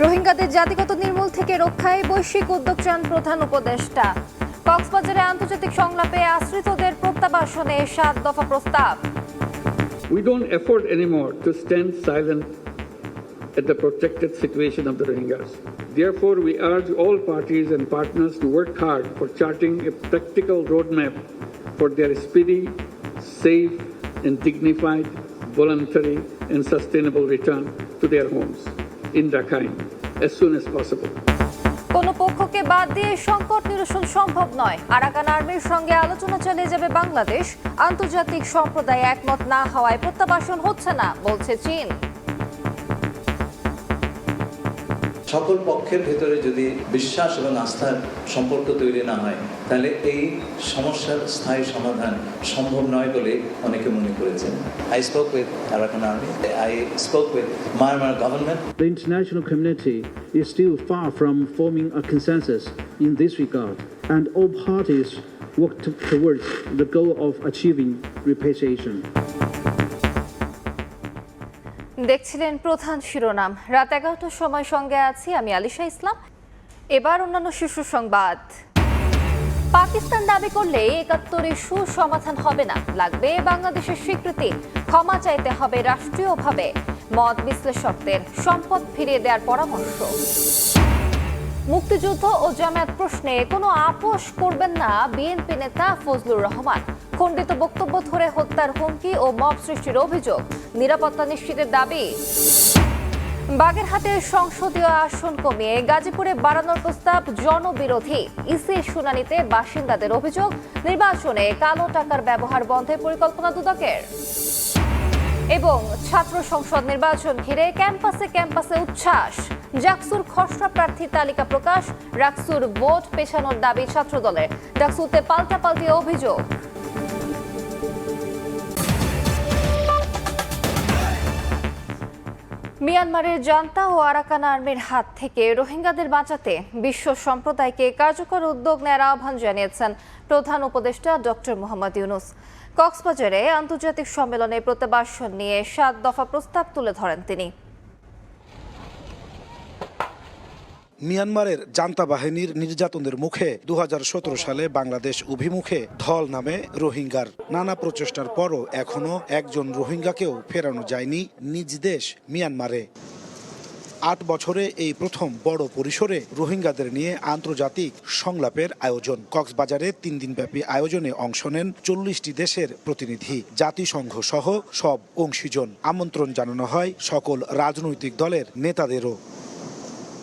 রোহিঙ্গাদের জাতিগত নির্মূল থেকে রক্ষায় বৈশ্বিক উদ্যোগ চান প্রধান উপদেষ্টা। কক্সবাজারে আন্তর্জাতিক সংলাপে আশ্রিতদের প্রত্যাবাসনে ৭ দফা প্রস্তাব। We don't afford anymore to stand silent at the protected situation of the Rohingyas. Therefore, we urge all parties and partners to work hard for charting a practical roadmap for their speedy, safe, and dignified, voluntary, and sustainable return to their homes in Rakhine as soon as possible. কোন পক্ষকে বাদ দিয়ে সংকট নিরসন সম্ভব নয়। Arakan আর্মির সঙ্গে আলোচনা চালিয়ে যাবে বাংলাদেশ। আন্তর্জাতিক সম্প্রদায় একমত না হওয়ায় প্রত্যাবাসন হচ্ছে না বলছে চীন। সকল পক্ষের ভেতরে যদি বিশ্বাস এবং আস্থার সম্পর্ক তৈরি না হয় তাহলে এই সমস্যার স্থায়ী সমাধান সম্ভব নয় বলে অনেকে মনে করেছেন। I spoke with Arakan Army. I spoke with Myanmar government. The international community is still far from forming a consensus in this regard, and all parties work towards the goal of achieving repatriation. দেখছিলেন প্রধান শিরোনাম। রাত 11টার সময় সঙ্গে আছি আমি আলিশা ইসলাম। এবার অন্যান্য শীর্ষ সংবাদ। পাকিস্তান দাবি করলে ৭১-এর সুসমাধান হবে না, লাগবে বাংলাদেশের স্বীকৃতি। ক্ষমা চাইতে হবে রাষ্ট্রীয়ভাবে। মত বিশ্লেষকদের সম্পদ ফিরিয়ে দেওয়ার পরামর্শ। মুক্তিযুদ্ধ ও জামায়াত প্রশ্নে কোনো আপোষ করবেন না বিএনপি নেতা ফজলুর রহমান। খণ্ডিত বক্তব্য ধরে হত্যার হুমকি ও মব সৃষ্টির অভিযোগ। নিরাপত্তা নিশ্চিতের দাবি। বাগেরহাটের সংসদীয় আসন কমিয়ে গাজীপুরে বাড়ানোর প্রস্তাব জনবিরোধী। ইসির শুনানিতে বাসিন্দাদের অভিযোগ, নির্বাচনে কালো টাকার ব্যবহার বন্ধের পরিকল্পনা দুদকের। এবং ছাত্র সংসদ নির্বাচন ঘিরে ক্যাম্পাসে উচ্ছ্বাস। জাকসুর খসড়া প্রার্থীর তালিকা প্রকাশ, রাকসুর ভোট পেছানোর দাবি ছাত্রদলের। ডাকসুতে পাল্টাপাল্টি অভিযোগ। মিয়ানমারের জান্তা ও আরাকান আর্মির হাত থেকে রোহিঙ্গাদের বাঁচাতে বিশ্ব সম্প্রদায়কে কার্যকর উদ্যোগ নেওয়ার আহ্বান জানিয়েছেন প্রধান উপদেষ্টা ডক্টর মোহাম্মদ ইউনূস। কক্সবাজারে আন্তর্জাতিক সম্মেলনে প্রত্যাবাসন নিয়ে ৭ দফা প্রস্তাব তুলে ধরেন তিনি। মিয়ানমারের জান্তা বাহিনীর নির্যাতনের মুখে ২০১৭ সালে বাংলাদেশ অভিমুখে ধল নামে রোহিঙ্গার নানা প্রচেষ্টার পরও এখনও একজন রোহিঙ্গাকেও ফেরানো যায়নি নিজ দেশ মিয়ানমারে। ৮ বছরে এই প্রথম বড় পরিসরে রোহিঙ্গাদের নিয়ে আন্তর্জাতিক সংলাপের আয়োজন। কক্সবাজারে ৩ দিনব্যাপী আয়োজনে অংশ নেন ৪০টি দেশের প্রতিনিধি, জাতিসংঘ সহ সব অংশীজন। আমন্ত্রণ জানানো হয় সকল রাজনৈতিক দলের নেতাদেরও।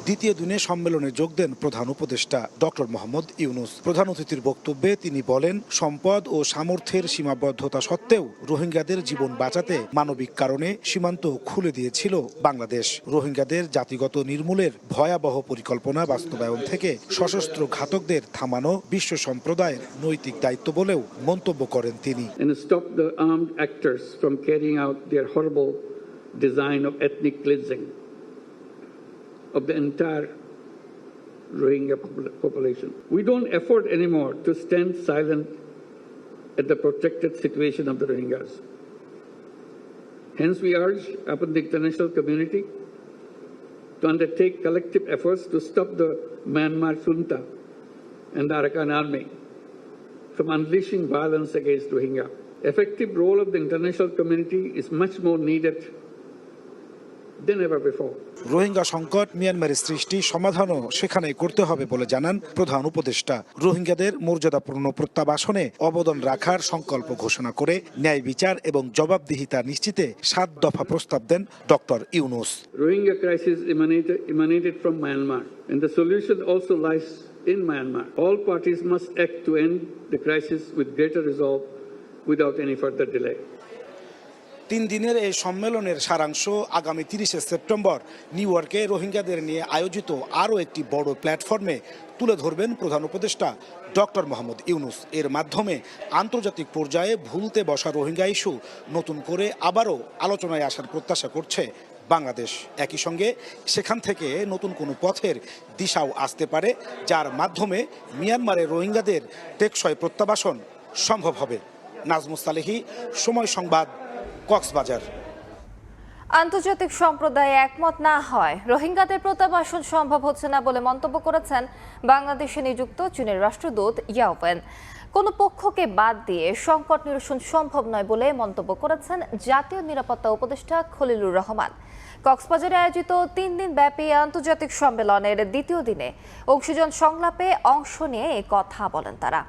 দ্বিতীয় দিনে সম্মেলনে যোগ দেন প্রধান উপদেষ্টা ডক্টর মোহাম্মদ ইউনূস। প্রধান অতিথির বক্তব্যে তিনি বলেন, সম্পদ ও সামর্থ্যের সীমাবদ্ধতা সত্ত্বেও রোহিঙ্গাদের জীবন বাঁচাতে মানবিক কারণে সীমান্ত খুলে দিয়েছিল বাংলাদেশ। রোহিঙ্গাদের জাতিগত নির্মূলের ভয়াবহ পরিকল্পনা বাস্তবায়ন থেকে সশস্ত্র ঘাতকদের থামানো বিশ্ব সম্প্রদায়ের নৈতিক দায়িত্ব বলেও মন্তব্য করেন তিনি। Of the entire Rohingya population. We don't afford anymore to stand silent at the protected situation of the Rohingyas. Hence, we urge upon the international community to undertake collective efforts to stop the Myanmar junta and the Arakan army from unleashing violence against Rohingya. Effective role of the international community is much more needed than ever before. Rohingya সংকট মিয়ানমারের সৃষ্টি সমাধানও সেখানে করতে হবে বলে জানান প্রধান উপদেষ্টা। রোহিঙ্গাদের মর্যাদাপূর্ণ প্রত্যাবাসনে অবদান রাখার সংকল্প ঘোষণা করে ন্যায় বিচার এবং জবাবদিহিতা নিশ্চিতে ৭ দফা প্রস্তাব দেন doctor Yunus. Rohingya crisis emanated from Myanmar, and the solution also lies in Myanmar. All parties must act to end the crisis with greater resolve without any further delay. ৩ দিনের এই সম্মেলনের সারাংশ আগামী ৩০শে সেপ্টেম্বর নিউ ইয়র্কে রোহিঙ্গাদের নিয়ে আয়োজিত আরও একটি বড় প্ল্যাটফর্মে তুলে ধরবেন প্রধান উপদেষ্টা ডক্টর মোহাম্মদ ইউনূস। এর মাধ্যমে আন্তর্জাতিক পর্যায়ে ভুলতে বসা রোহিঙ্গা ইস্যু নতুন করে আবারও আলোচনায় আসার প্রত্যাশা করছে বাংলাদেশ। একই সঙ্গে সেখান থেকে নতুন কোনো পথের দিশাও আসতে পারে, যার মাধ্যমে মিয়ানমারের রোহিঙ্গাদের টেকসই প্রত্যাবাসন সম্ভব হবে। নাজমুস সালেহী, সময় সংবাদ, কক্সবাজার। আন্তর্জাতিক সম্প্রদায় একমত না হয় রোহিঙ্গাদের প্রত্যাবাসন সম্ভব হচ্ছে না বলে মন্তব্য করেছেন বাংলাদেশে নিযুক্ত চীনের রাষ্ট্রদূত ইয়াওয়েন। কোনো পক্ষকে বাদ দিয়ে সংকট নিরসন সম্ভব নয় বলে মন্তব্য করেছেন জাতীয় নিরাপত্তা উপদেষ্টা খলিলুর রহমান। কক্সবাজারে আয়োজিত 3 দিন ব্যাপী আন্তর্জাতিক সম্মেলনের দ্বিতীয় দিনে অংশীজন সংলাপে অংশ নিয়ে এ কথা বলেন তারা।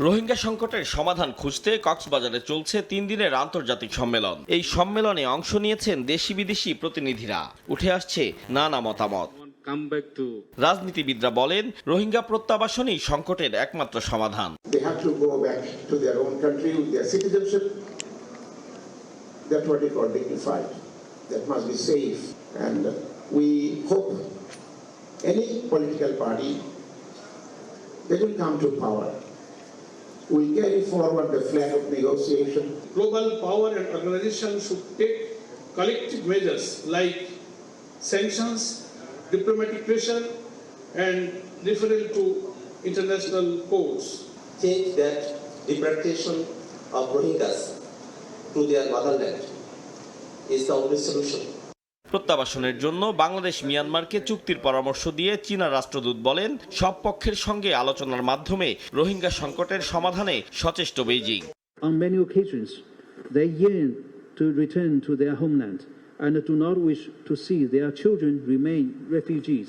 রোহিঙ্গা সংকটের সমাধান খুঁজতে কক্সবাজারে চলছে 3 দিনের আন্তর্জাতিক সম্মেলন। এই সম্মেলনে অংশ নিয়েছেন দেশি বিদেশি প্রতিনিধিরা। উঠে আসছে নানা মতামত। রাজনীতিবিদরা বলেন রোহিঙ্গা প্রত্যাবাসনই সংকটের একমাত্র সমাধান। They have to go back to their own country with their citizenship. That's what they call dignified. That must be safe. And we hope any political party that will come to power will carry forward the flag of negotiation. Global power and organizations should take collective measures like sanctions, diplomatic pressure, and referral to international courts. Change that deportation of Rohingyas to their motherland is the only solution. প্রত্যাবাসনের জন্য বাংলাদেশ মিয়ানমারকে চুক্তির পরামর্শ দিয়ে চীনা রাষ্ট্রদূত বলেন সব পক্ষের সঙ্গে আলোচনার মাধ্যমে রোহিঙ্গা সংকটের সমাধানে সচেষ্ট Beijing. On many occasions, they yearn to return to their homeland and do not wish to see their children remain refugees.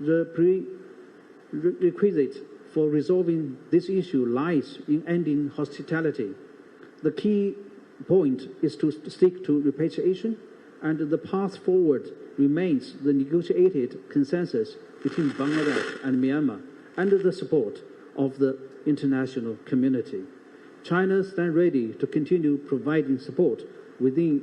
The prerequisite for resolving this issue lies in ending hostility. The key point is to stick to repatriation, and the path forward remains the negotiated consensus between Bangladesh and Myanmar under the support of the international community. China stands ready to continue providing support within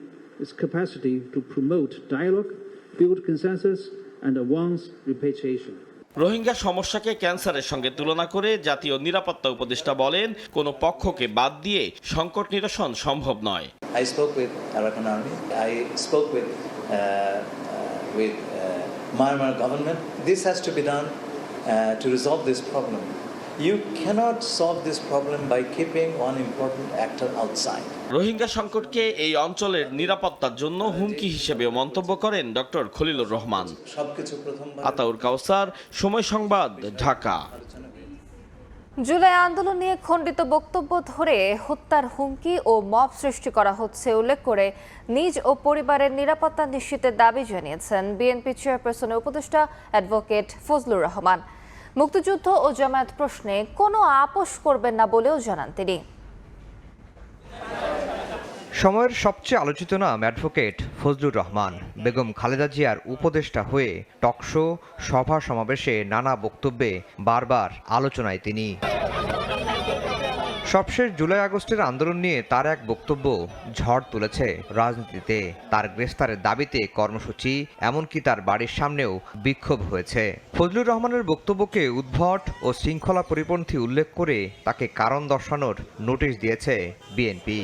its capacity to promote dialogue, build consensus, and advance repatriation. Rohingya সমস্যাকে ক্যান্সারের সঙ্গে তুলনা করে জাতীয় নিরাপত্তা উপদেষ্টা বলেন কোনো পক্ষকে বাদ দিয়ে সংকট নিরসন সম্ভব নয়। I spoke with Arakan Army. I spoke with Myanmar government. This has to be done to resolve this problem. You cannot solve this problem by keeping one important actor outside. Rohingya সংকটকে এই অঞ্চলের নিরাপত্তার জন্য হুমকি হিসেবেও মন্তব্য করেন ডক্টর খলিলুর রহমান। সবকিছু প্রথমবার আতাউর কাউসার, সময় সংবাদ, ঢাকা। জুলাই আন্দোলন নিয়ে খণ্ডিত বক্তব্য ধরে হত্যার হুমকি ও মব সৃষ্টি করা হচ্ছে উল্লেখ করে নিজ ও পরিবারের নিরাপত্তা নিশ্চিতের দাবি জানিয়েছেন বিএনপি চেয়ারপারসনের উপদেষ্টা অ্যাডভোকেট ফজলুর রহমান। মুক্তিযুদ্ধ ও জামায়াত প্রশ্নে কোনো আপোষ করবেন না বলেও জানান তিনি। সময়ের সবচেয়ে আলোচিত নাম অ্যাডভোকেট ফজলুর রহমান। বেগম খালেদা জিয়ার উপদেষ্টা হয়ে টকশো, সভা সমাবেশে নানা বক্তব্যে বারবার আলোচনায় তিনি। সবশেষ জুলাই আগস্টের আন্দোলন নিয়ে তার এক বক্তব্য ঝড় তুলেছে রাজনীতিতে। তার গ্রেফতারের দাবিতে কর্মসূচি, এমনকি তার বাড়ির সামনেও বিক্ষোভ হয়েছে। ফজলুর রহমানের বক্তব্যকে উদ্ভট ও শৃঙ্খলা পরিপন্থী উল্লেখ করে তাকে কারণ দর্শানোর নোটিশ দিয়েছে বিএনপি।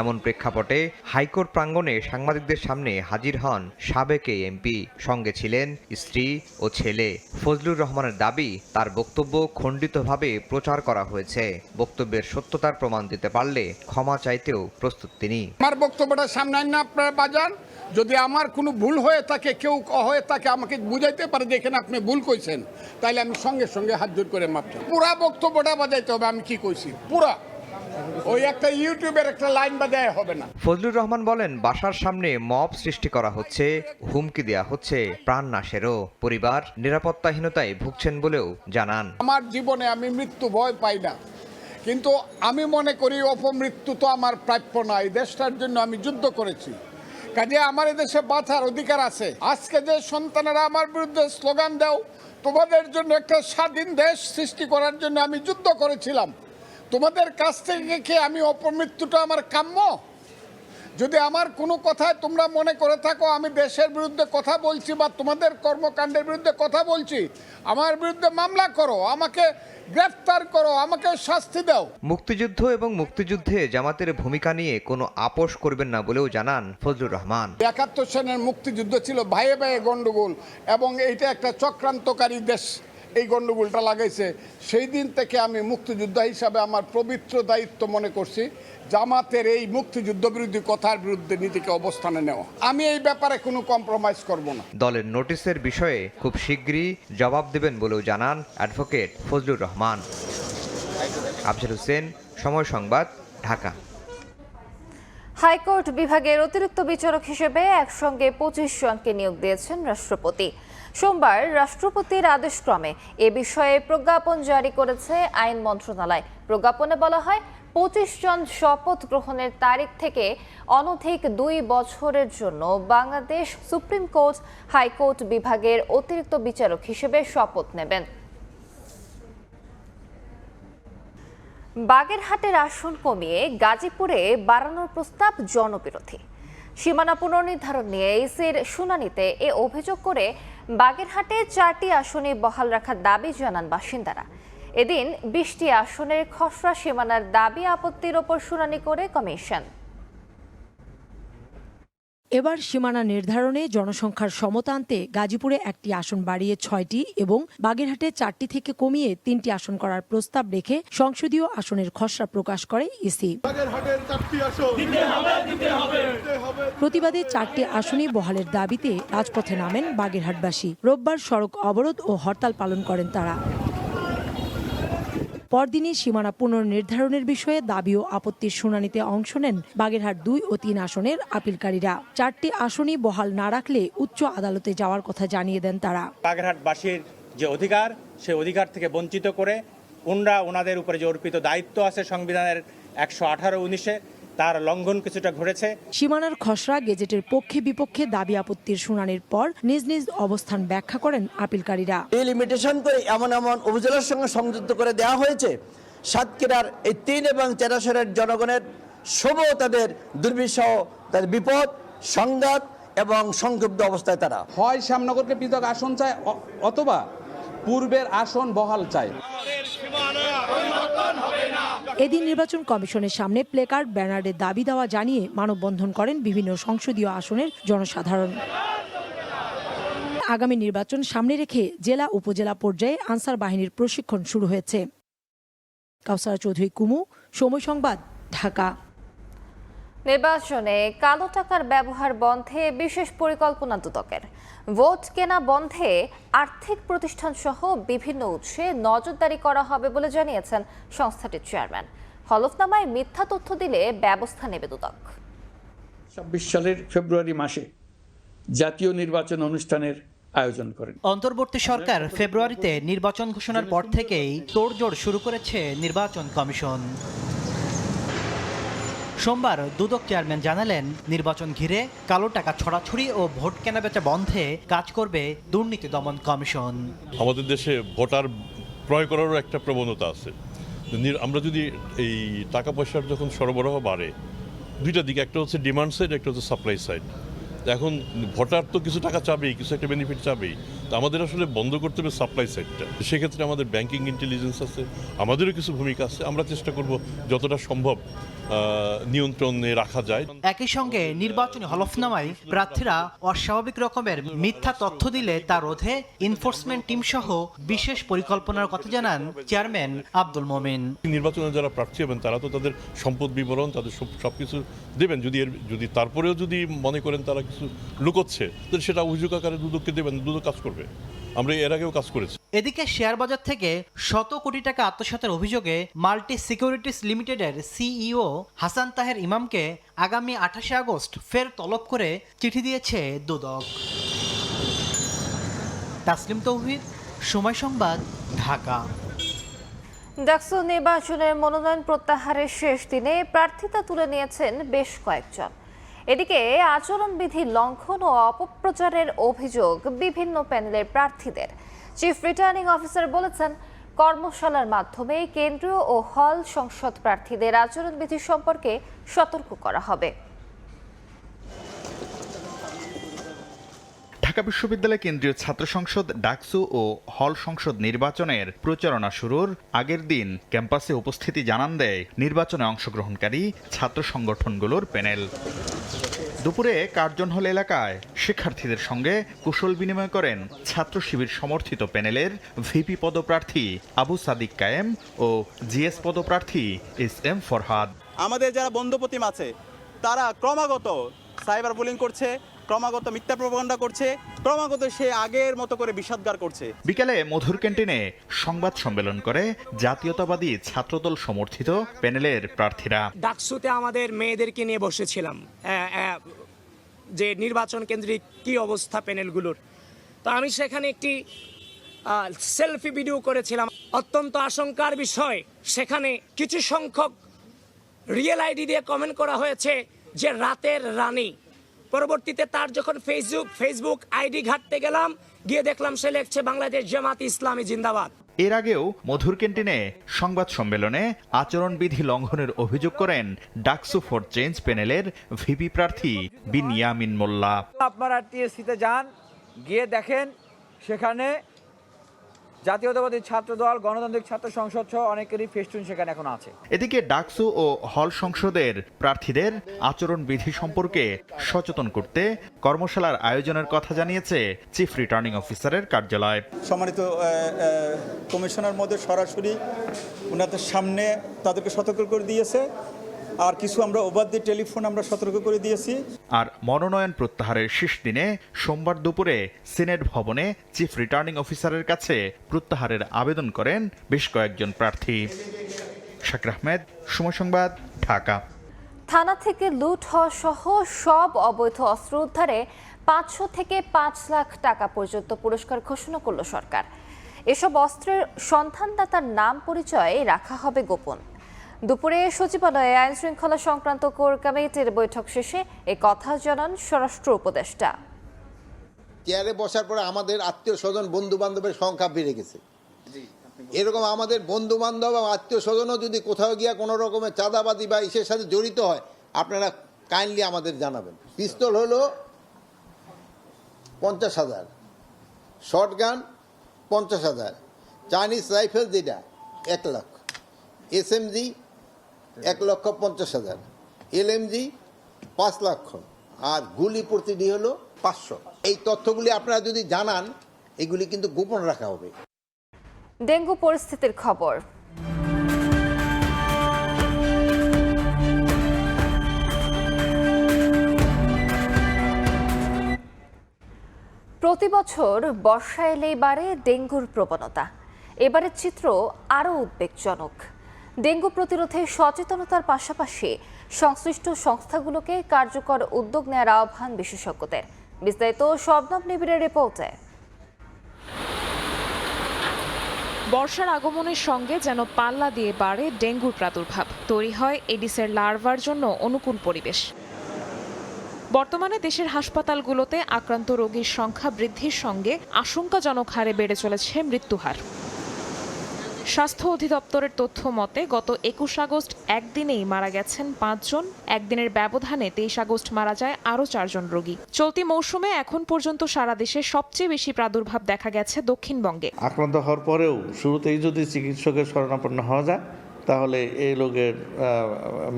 এমন প্রেক্ষাপটে হাইকোর্ট প্রাঙ্গণে সাংবাদিকদের সামনে হাজির হন সাবেক এমপি। সঙ্গে ছিলেন স্ত্রী ও ছেলে। ফজলুর রহমানের দাবি তার বক্তব্য খণ্ডিতভাবে প্রচার করা হয়েছে। বক্তব্যের সত্যতার প্রমাণ দিতে পারলে ক্ষমা চাইতেও প্রস্তুত তিনি। আমার বক্তব্যটা সামনে না আপনারা বাজান, যদি আমার কোনো ভুল হয়ে থাকে, কেউ হয়ে থাকে, আমাকে বুঝাইতে পারে যে এখানে আপনি ভুল কইছেন, তাইলে আমি সঙ্গে সঙ্গে হাত জোর করে মাপ চাই। পুরা বক্তব্যটা বাজাইতে হবে আমি কি কইছি, পুরা। ওই একটা ইউটিউবের একটা লাইন বাজায় হবে না। ফজলুর রহমান বলেন বাসার সামনে মব সৃষ্টি করা হচ্ছে, হুমকি দেয়া হচ্ছে প্রাণ নাশেরও। পরিবার নিরাপত্তাহীনতায় ভুগছেন বলেও জানান। আমার জীবনে আমি মৃত্যু ভয় পাই না, কিন্তু আমি মনে করি অপমৃত্যু তো আমার প্রাপ্য নয়। দেশটার জন্য আমি যুদ্ধ করেছি, কাজে আমার এদেশে বাঁচার অধিকার আছে। আজকে যে সন্তানেরা আমার বিরুদ্ধে স্লোগান দাও, তোমাদের জন্য একটা স্বাধীন দেশ সৃষ্টি করার জন্য আমি যুদ্ধ করেছিলাম, তোমাদের কাছ থেকে কি আমি অপমৃত্যুটা আমার কাম্য? যদি আমার কোনো কথায় তোমরা মনে করে থাকো আমি দেশের বিরুদ্ধে কথা বলছি বা তোমাদের কর্মকাণ্ডের বিরুদ্ধে কথা বলছি, আমার বিরুদ্ধে মামলা করো, আমাকে গ্রেফতার করো, আমাকে শাস্তি দাও। মুক্তিযুদ্ধ এবং মুক্তিযুদ্ধে জামাতের ভূমিকা নিয়ে কোনো আপোষ করবেন না বলেও জানান ফজলুর রহমান। ৭১ সনের মুক্তিযুদ্ধ ছিল ভাইয়ে ভাইয়ে গন্ডগোল, এবং এইটা একটা চক্রান্তকারী দেশ এই গণ্ডগোলটা লাগাইছে, সেই দিন থেকে আমি মুক্তিযোদ্ধা হিসাবে আমার পবিত্র দায়িত্ব মনে করছি জামাতের এই মুক্তিযুদ্ধ বিরোধী কথার বিরুদ্ধে নিজেকে অবস্থানে নেওয়া। আমি এই ব্যাপারে কোনো কম্প্রোমাইজ করব না। দলের নোটিশের বিষয়ে খুব শিগগিরই জবাব দেবেন বলেও জানান অ্যাডভোকেট ফজলুর রহমান। আফজাল হোসেন, সময় সংবাদ, ঢাকা। হাইকোর্ট বিভাগের অতিরিক্ত বিচারক হিসেবে একসঙ্গে 25 জনকে নিয়োগ দিয়েছেন রাষ্ট্রপতি। সোমবার রাষ্ট্রপতির আদেশক্রমে এ বিষয়ে প্রজ্ঞাপন জারি করেছে আইন মন্ত্রণালয়। প্রজ্ঞাপনে বলা হয় 25 জন শপথ গ্রহণের তারিখ থেকে অনধিক 2 বছরের জন্য বাংলাদেশ সুপ্রিম কোর্ট হাইকোর্ট বিভাগের অতিরিক্ত বিচারক হিসেবে শপথ নেবেন। বাগেরহাটের আসন কমিয়ে গাজীপুরে বাড়ানোর প্রস্তাব জনবিরোধী। সীমানা পুনর্নির্ধারণ নিয়ে ইসির শুনানিতে এ অভিযোগ করে বাগেরহাটে 4টি আসনে বহাল রাখার দাবি জানান বাসিন্দারা। এদিন 20টি আসনের খসড়া সীমানার দাবি আপত্তির ওপর শুনানি করে কমিশন। এবার সীমানা নির্ধারণে জনসংখ্যার সমতা আনতে গাজীপুরে 1টি আসন বাড়িয়ে 6টি এবং বাগেরহাটে 4টি থেকে কমিয়ে 3টি আসন করার প্রস্তাব রেখে সংসদীয় আসনের খসড়া প্রকাশ করে ইসি। প্রতিবাদে 4টি আসনই বহালের দাবিতে রাজপথে নামেন বাগেরহাটবাসী। রোববার সড়ক অবরোধ ও হরতাল পালন করেন তারা। পরদিনই সীমানা পুনর্নির্ধারণের বিষয়ে দাবি ও আপত্তির শুনানিতে অংশ নেন বাগেরহাট 2 ও 3 আসনের আপিলকারীরা। 4টি আসনই বহাল না রাখলে উচ্চ আদালতে যাওয়ার কথা জানিয়ে দেন তারা। বাগেরহাটবাসীর যে অধিকার, সেই অধিকার থেকে বঞ্চিত করে ওনাদের উপরে যে অর্পিত দায়িত্ব আছে সংবিধানের 118-19-এ, তার লঙ্ঘন কিছুটা ঘটেছে। সীমানার খসড়া গেজেটের পক্ষে বিপক্ষে দাবি আপত্তির শুনানির পর নিজ নিজ অবস্থান ব্যাখ্যা করেন আপিলকারীরা। এই লিমিটেশন করে এমন উপজেলার সঙ্গে সংযুক্ত করে দেওয়া হয়েছে, সাতক্ষীরার এই 3 এবং 4 আসনের জনগণের শুভ তাদের দুর্বিষহ, তাদের বিপদ, সংঘাত এবং সংক্ষুব্ধ অবস্থায় তারা হয় শ্যামনগরকে পৃথক আসন চায় অথবা পূর্বের আসন বহাল চায়। এদিন নির্বাচন কমিশনের সামনে প্লেকার্ড, ব্যানারের দাবি দেওয়া জানিয়ে মানববন্ধন করেন বিভিন্ন সংসদীয় আসনের জনসাধারণ। আগামী নির্বাচন সামনে রেখে জেলা উপজেলা পর্যায়ে আনসার বাহিনীর প্রশিক্ষণ শুরু হয়েছে। কাউসারা চৌধুরী, কুমু, সময় সংবাদ, ঢাকা। নির্বাচনে কালো টাকার ব্যবহার বন্ধে বিশেষ পরিকল্পনা দুদকের। ভোট কেনা বন্ধে আর্থিক প্রতিষ্ঠান সহ বিভিন্ন উৎসে নজরদারি করা হবে বলে জানিয়েছেন সংস্থাটির চেয়ারম্যান। হলফনামায় মিথ্যা তথ্য দিলে ব্যবস্থা নেবে দুদক। 26 সালের ফেব্রুয়ারি মাসে জাতীয় নির্বাচন অনুষ্ঠানের আয়োজন করেন। অন্তর্বর্তী সরকার ফেব্রুয়ারিতে নির্বাচন ঘোষণার পর থেকেই তোড়জোড় শুরু করেছে নির্বাচন কমিশন। সোমবার দুদক চেয়ারম্যান জানালেন, নির্বাচন ঘিরে কালো টাকা ছড়াছড়ি ও ভোট কেনাবেচা বন্ধে কাজ করবে দুর্নীতি দমন কমিশন। আমাদের দেশে ভোটার ক্রয় করারও একটা প্রবণতা আছে। আমরা যদি এই টাকা পয়সার যখন সরবরাহ বাড়ে, দুইটা দিকে, একটা হচ্ছে ডিমান্ড সাইড, একটা হচ্ছে সাপ্লাই সাইড। এখন ভোটার তো কিছু টাকা চাবেই, কিছু একটা বেনিফিট চাবেই। তো আমাদের আসলে বন্ধ করতে হবে সাপ্লাই সাইডটা। সেক্ষেত্রে আমাদের ব্যাংকিং ইন্টেলিজেন্স আছে, আমাদেরও কিছু ভূমিকা আছে। আমরা চেষ্টা করব যতটা সম্ভব নিয়ন্ত্রণে রাখা যায়। একই সঙ্গে নির্বাচনী হলফনামায় প্রার্থীরা অস্বাভাবিক রকমের মিথ্যা তথ্য দিলে তা রোধে এনফোর্সমেন্ট টিম সহ বিশেষ পরিকল্পনার কথা জানান চেয়ারম্যান আব্দুল মোমিন। নির্বাচনে যারা প্রার্থী হবেন তারা তো তাদের সম্পদ বিবরণ, তাদের সবকিছু দেবেন। যদি তারপরেও যদি মনে করেন তারা কিছু লুকোচ্ছে, তাহলে সেটা অভিযোগ আকারে দুদককে দেবেন, দুদক কাজ করবে। আমরা এর আগেও কাজ করেছি। এদিকে শেয়ার বাজার থেকে শত কোটি টাকা আত্মসাতের অভিযোগে মাল্টি সিকিউরিটিজ লিমিটেডের সিইও হাসান তাহের ইমামকে আগামী 28 আগস্ট ফের তলব করে চিঠি দিয়েছে দুদক। তাসলিম তৌহিদ, সময় সংবাদ, ঢাকা। ডাকসু নির্বাচনের মনোনয়ন প্রত্যাহারের শেষ দিনে প্রার্থিতা তুলে নিয়েছেন বেশ কয়েকজন। এদিকে আচরণবিধি লঙ্ঘন ও অপপ্রচারের অভিযোগ বিভিন্ন প্যানেলের প্রার্থীদের। চিফ রিটার্নিং অফিসার বলেছেন, কর্মশালার মাধ্যমে কেন্দ্রীয় ও হল সংসদ প্রার্থীদের আচরণবিধি সম্পর্কে সতর্ক করা হবে। ঢাকা বিশ্ববিদ্যালয় কেন্দ্রীয় ছাত্র সংসদ ডাকসু ও হল সংসদ নির্বাচনের প্রচারণা শুরুর আগের দিন ক্যাম্পাসে উপস্থিতি জানান দেয় নির্বাচনে অংশগ্রহণকারী ছাত্র সংগঠনগুলোর প্যানেল। দুপুরে কার্জন হল এলাকায় শিক্ষার্থীদের সঙ্গে কুশল বিনিময় করেন ছাত্র শিবির সমর্থিত প্যানেলের ভিপি পদপ্রার্থী আবু সাদিক কায়েম ও জিএস পদপ্রার্থী SM ফরহাদ। আমাদের যারা বন্ধুপ্রতিম আছে তারা ক্রমাগত সাইবার বুলিং করছে, ক্রমাগত মিথ্যা প্রপাগান্ডা করছে, ক্রমাগত সে আগের মতো করে বিষাদগার করছে। বিকালে মধুর ক্যান্টিনে সংবাদ সম্মেলন করে জাতীয়তাবাদী ছাত্রদল সমর্থিত প্যানেলের প্রার্থীরা। ডাকসুতে আমাদের মেয়েদেরকে নিয়ে বসেছিলাম যে নির্বাচন কেন্দ্রিক কি অবস্থা প্যানেলগুলোর, তো আমি সেখানে একটি সেলফি ভিডিও করেছিলাম। অত্যন্ত আশঙ্কার বিষয়, সেখানে কিছু সংখ্যক রিয়েল আইডি দিয়ে কমেন্ট করা হয়েছে যে রাতের রানী। পরবর্তীতে তার যখন ফেসবুক আইডি ঘাঁটতে গেলাম, গিয়ে দেখলাম সে লিখছে বাংলাদেশ জামাত ইসলামী জিন্দাবাদ। এর আগেও মধুর ক্যান্টিনে সংবাদ সম্মেলনে আচরণবিধি লঙ্ঘনের অভিযোগ করেন ডাকসু ফর চেঞ্জ প্যানেলের ভিপি প্রার্থী বিনিয়ামিন মোল্লা। আপনারা টিএসসিতে যান, গিয়ে দেখেন সেখানে জাতীয়তাবাদী ছাত্রদল, গণতান্ত্রিক ছাত্র সংসদ সহ অনেকেরই ফেস্টুন সেখানে এখন আছে। এদিকে ডাকসু ও হল সংসদের প্রার্থীদের আচরণবিধি সম্পর্কে সচেতন করতে কর্মশালার আয়োজনের কথা জানিয়েছে চিফ রিটার্নিং অফিসারের কার্যালয়। সম্মানিত কমিশনার মধ্যে সরাসরি ওনাদের সামনে তাদেরকে সতর্ক করে দিয়েছে, আর কিছু আমরা ওভার দি টেলিফোন আমরা সতর্ক করে দিয়েছি। আর মনোনয়ন প্রত্যাহারের শেষ দিনে সোমবার দুপুরে সিনেট ভবনে চিফ রিটার্নিং অফিসারের কাছে প্রত্যাহারের আবেদন করেন বেশ কয়েকজন প্রার্থী। শাকির আহমেদ, সময় সংবাদ, ঢাকা। থানা থেকে লুট হওয়া সহ সব অবৈধ অস্ত্র উদ্ধারে 500 থেকে 5 লাখ টাকা পর্যন্ত পুরস্কার ঘোষণা করল সরকার। এসব অস্ত্রের সন্ধানদাতার নাম পরিচয় রাখা হবে গোপন। দুপুরে সচিবালয়ে আইন শৃঙ্খলা সংক্রান্ত কোর কমিটির বৈঠক শেষে এ কথা জানান স্বরাষ্ট্র উপদেষ্টা। চেয়ারে বসার পরে আমাদের আত্মীয় স্বজন বন্ধু বান্ধবের সংখ্যা বেড়ে গেছে। এরকম আমাদের বন্ধু বান্ধব এবং আত্মীয় স্বজনও যদি কোথাও গিয়া কোনো রকমের চাঁদাবাদি বা ইসের সাথে জড়িত হয়, আপনারা কাইন্ডলি আমাদের জানাবেন। পিস্তল হলো 50,000, শর্টগান 50,000, চাইনিজ রাইফেল যেটা 1 লাখ, SMG 1,50,000, LMG 5 লক্ষ, আর গুলি প্রতিটি হলো 500। এই তথ্যগুলি আপনারা যদি জানান, এগুলি কিন্তু গোপন রাখা হবে। ডেঙ্গু পরিস্থিতির খবর। প্রতি বছর বর্ষা এলেই বাড়ে ডেঙ্গুর প্রবণতা। এবারের চিত্র আরও উদ্বেগজনক। ডেঙ্গু প্রতিরোধে সচেতনতার পাশাপাশি সংশ্লিষ্ট সংস্থাগুলোকে কার্যকর উদ্যোগ নেওয়ার আহ্বান বিশেষজ্ঞদের। বিস্তারিত শবনম নিবিড়ের রিপোর্টে। বর্ষার আগমনের সঙ্গে যেন পাল্লা দিয়ে বাড়ে ডেঙ্গুর প্রাদুর্ভাব, তৈরি হয় এডিসের লার্ভার জন্য অনুকূল পরিবেশ। বর্তমানে দেশের হাসপাতালগুলোতে আক্রান্ত রোগীর সংখ্যা বৃদ্ধির সঙ্গে আশঙ্কাজনক হারে বেড়ে চলেছে মৃত্যুহার। স্বাস্থ্য অধিদপ্তরের তথ্য মতে গত 21 আগস্ট একদিনেই মারা গেছেন 5 জন। একদিনের ব্যবধানে 23 আগস্ট মারা যায় আরও 4 জন রোগী। চলতি মৌসুমে এখন পর্যন্ত সারা দেশে সবচেয়ে বেশি প্রাদুর্ভাব দেখা গেছে দক্ষিণবঙ্গে। আক্রান্ত হওয়ার পরেও শুরুতেই যদি চিকিৎসকের শরণাপন্ন হওয়া যায়, তাহলে এই রোগের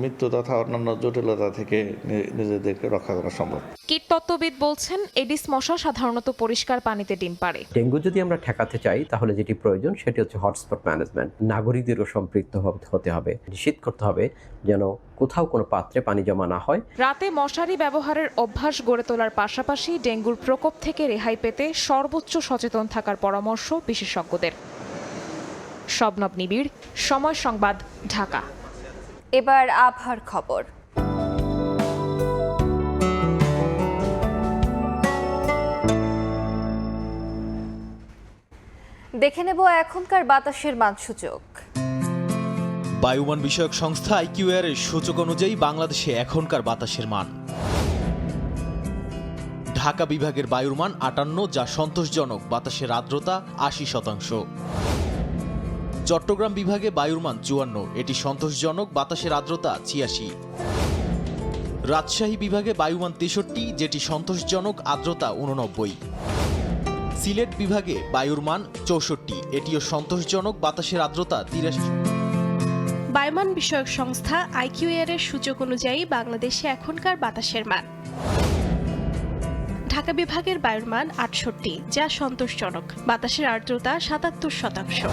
মৃত্যু তথা অন্যান্য জটিলতা থেকে নিজেদেরকে রক্ষা করা সম্ভব। কীটতত্ত্ববিদ বলছেন এডিস মশা সাধারণত পরিষ্কার পানিতে ডিম পাড়ে। ডেঙ্গু যদি আমরা ঠেকাতে চাই, তাহলে যেটি প্রয়োজন সেটি হচ্ছে হটস্পট ম্যানেজমেন্ট। নাগরিকদেরও সম্পৃক্ত হতে হবে, নিশ্চিত করতে হবে যেন কোথাও কোনো পাত্রে পানি জমা না হয়। রাতে মশারি ব্যবহারের অভ্যাস গড়ে তোলার পাশাপাশি ডেঙ্গুর প্রকোপ থেকে রেহাই পেতে সর্বোচ্চ সচেতন থাকার পরামর্শ বিশেষজ্ঞদের। শবনব নিবিড়, সময় সংবাদ, ঢাকা। এবার আবহাওয়ার খবর। দেখে নেব এখনকার বাতাসের মানসূচক। বায়ুমান বিষয়ক সংস্থা আইকিউআর এর সূচক অনুযায়ী বাংলাদেশে এখনকার বাতাসের মান। ঢাকা বিভাগের বায়ুর মান 58, যা সন্তোষজনক। বাতাসের আর্দ্রতা 80%। চট্টগ্রাম বিভাগে বায়ুর মান 54, এটি সন্তোষজনক। বাতাসের আর্দ্রতা 86। রাজশাহী বিভাগে বায়ুমান 63, যেটি সন্তোষজনক। আর্দ্রতা 89। সিলেট বিভাগে বায়ুর মান 64, এটিও সন্তোষজনক। বাতাসের আর্দ্রতা 83। বায়ুমান বিষয়ক সংস্থা আইকিউআর এর সূচক অনুযায়ী বাংলাদেশে এখনকার বাতাসের মান। ঢাকা বিভাগের বায়ুর মান ৬৮, যা সন্তোষজনক, বাতাসের আর্দ্রতা ৭৭%।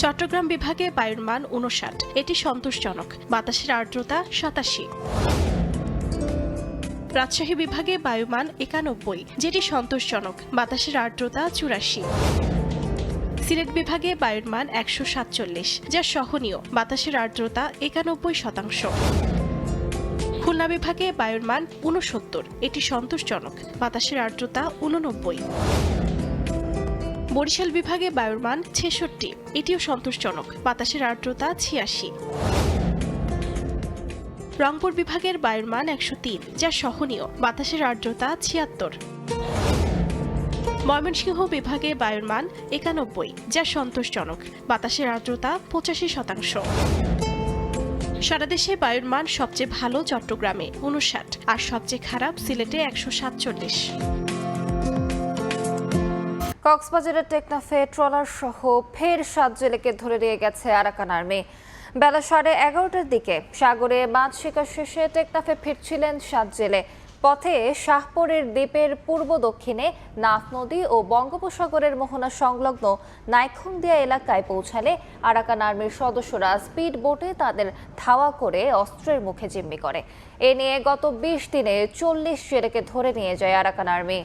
চট্টগ্রাম বিভাগে বায়ুর মান ৫৯, এটি সন্তোষজনক, বাতাসের আর্দ্রতা ৮৭। রাজশাহী বিভাগে বায়ুমান ৯১, যেটি সন্তোষজনক, বাতাসের আর্দ্রতা ৮৪। সিলেট বিভাগে বায়ুর মান ১৪৭, যা সহনীয়, বাতাসের আর্দ্রতা ৯১%। খুলনা বিভাগে বায়ুর মান ৬৯, এটি সন্তোষজনক, বাতাসের আর্দ্রতা ৮৯। বরিশাল বিভাগে বায়ুর মান ৬৬, এটিও সন্তোষজনক, বাতাসের আর্দ্রতা ৮৬। রংপুর বিভাগের বায়ুর মান ১০৩, যা সহনীয়, বাতাসের আর্দ্রতা ৭৬। ময়মনসিংহ বিভাগে বায়ুর মান ৯১, যা সন্তোষজনক, বাতাসের আর্দ্রতা ৮৫%। সারা দেশে বায়ুর মান সবচেয়ে ভালো চট্টগ্রামে ৫৯ আর সবচেয়ে খারাপ সিলেটে ১৪৭। কক্সবাজারের টেকনাফে ট্রলার সহ ফের ৭ জেলেকে ধরে নিয়ে গেছে আরাকান আর্মি। বেলা 11:30টার দিকে সাগরে মাছ শিকার শেষে টেকনাফে ফিরছিলেন ৭ জেলে। পথে শাহপুরের দ্বীপের পূর্ব দক্ষিণে নাফ নদী ও বঙ্গোপসাগরের মোহনা সংলগ্ন নাইখংদিয়া এলাকায় পৌঁছালে আরাকান আর্মির সদস্যরা স্পিড বোটে তাদের ধাওয়া করে অস্ত্রের মুখে জিম্মি করে। এ নিয়ে গত ২০ দিনে ৪০ জেলেকে ধরে নিয়ে যায় আরাকান আর্মি।